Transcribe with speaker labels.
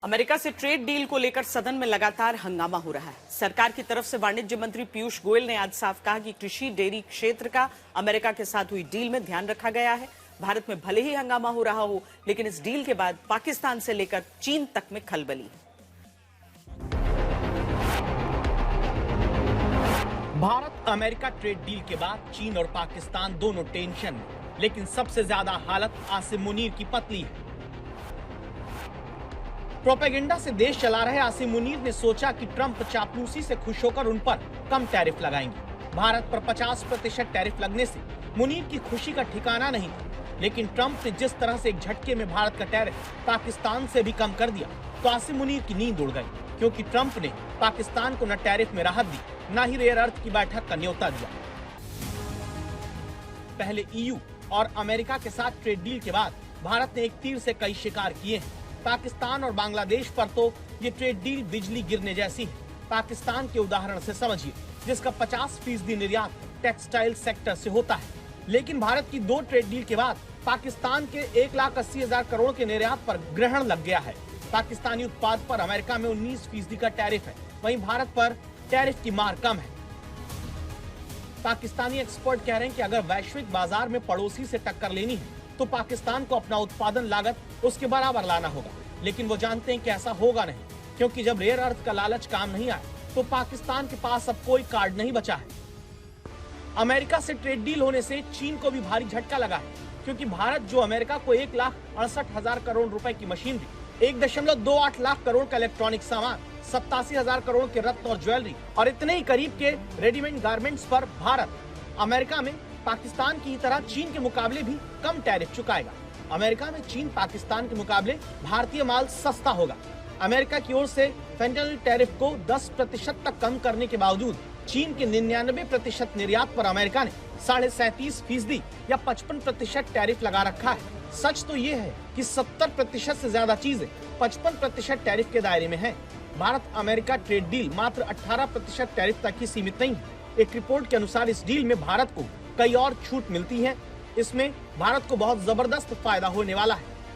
Speaker 1: America से trade deal को लेकर सदन में लगातार हंगामा हो रहा है। सरकार की तरफ से वाणिज्य मंत्री पीयूष गोयल ने आज साफ कहा कि कृषि डेयरी क्षेत्र का अमेरिका के साथ हुई डील में ध्यान रखा गया है। भारत में भले ही हंगामा हो रहा हो, लेकिन इस डील के बाद पाकिस्तान से लेकर चीन तक में खलबली।
Speaker 2: भारत अमेरिका ट्रेड डील के बाद चीन और पाकिस्तान दोनों टेंशन में, लेकिन सबसे ज्यादा हालत आसिम मुनीर की पतली है। प्रोपेगेंडा से देश चला रहे आसिम मुनीर ने सोचा कि ट्रंप चापलूसी से खुश होकर उन पर कम टैरिफ लगाएंगे। भारत पर 50% टैरिफ लगने से मुनीर की खुशी का ठिकाना नहीं था, लेकिन ट्रंप ने जिस तरह से एक झटके में भारत का टैरिफ पाकिस्तान से भी कम कर दिया तो आसिम मुनीर की नींद उड़ गई, क्योंकि ट्रंप ने पाकिस्तान को न टैरिफ में राहत दी, न ही रेयर अर्थ की बैठक का न्योता दिया। पहले ईयू और अमेरिका के साथ ट्रेड डील के बाद भारत ने एक तीर से कई शिकार किए हैं। पाकिस्तान और बांग्लादेश पर तो ये ट्रेड डील बिजली गिरने जैसी है। पाकिस्तान के उदाहरण से समझिए, जिसका 50% निर्यात टेक्सटाइल सेक्टर से होता है, लेकिन भारत की 2 ट्रेड डील के बाद पाकिस्तान के 1,80,000 करोड़ के निर्यात पर ग्रहण लग गया है। पाकिस्तानी उत्पाद पर अमेरिका में 19% का टैरिफ है, वहीं भारत पर टैरिफ की मार कम है। पाकिस्तानी एक्सपर्ट कह रहे हैं कि अगर वैश्विक बाजार में पड़ोसी से टक्कर लेनी है तो पाकिस्तान को अपना उत्पादन लागत उसके बराबर लाना होगा, लेकिन वो जानते हैं कि ऐसा होगा नहीं, क्योंकि जब रेयर अर्थ का लालच काम नहीं आया तो पाकिस्तान के पास अब कोई कार्ड नहीं बचा है। अमेरिका से ट्रेड डील होने से चीन को भी भारी झटका लगा है, क्योंकि भारत जो अमेरिका को 1,68,000 करोड़ रुपए की मशीनरी, 1.28 लाख करोड़ का इलेक्ट्रॉनिक सामान, 87,000 करोड़ के रत्न और ज्वेलरी और इतने ही करीब के रेडीमेड गारमेंट्स पर भारत अमेरिका में पाकिस्तान की तरह चीन के मुकाबले भी कम टैरिफ चुकाएगा। अमेरिका में चीन पाकिस्तान के मुकाबले भारतीय माल सस्ता होगा। अमेरिका की ओर से फेंटनल टैरिफ को 10% तक कम करने के बावजूद चीन के 99% निर्यात पर अमेरिका ने 37.5% या 55% टैरिफ लगा रखा है। सच तो ये है कि 70% से ज्यादा चीजें 55% टैरिफ के दायरे में है। भारत अमेरिका ट्रेड डील मात्र 18% टैरिफ तक ही सीमित नहीं है। एक रिपोर्ट के अनुसार इस डील में भारत को कई और छूट मिलती है। इसमें भारत को बहुत जबरदस्त फायदा होने वाला है।